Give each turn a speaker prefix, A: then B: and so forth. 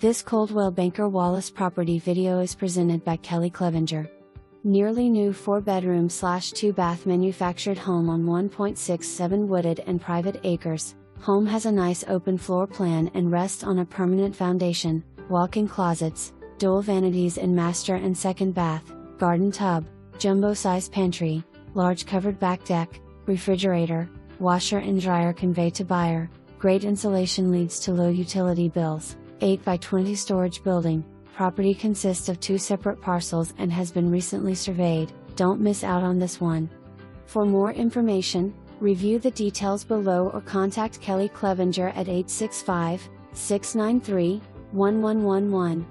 A: This Coldwell Banker Wallace property video is presented by Kelly.clevenger. Nearly new 4-bedroom/2-bath manufactured home on 1.67 wooded and private acres. Home has a nice open floor plan and rests on a permanent foundation, walk-in closets, dual vanities in master and second bath, garden tub, jumbo size pantry, large covered back deck, refrigerator, washer and dryer convey to buyer. Great insulation leads to low utility bills. 8 by 20 storage building. Property consists of 2 separate parcels and has been recently surveyed. Don't miss out on this one. For more information, review the details below or contact Kelly.clevenger at 865-693-1111.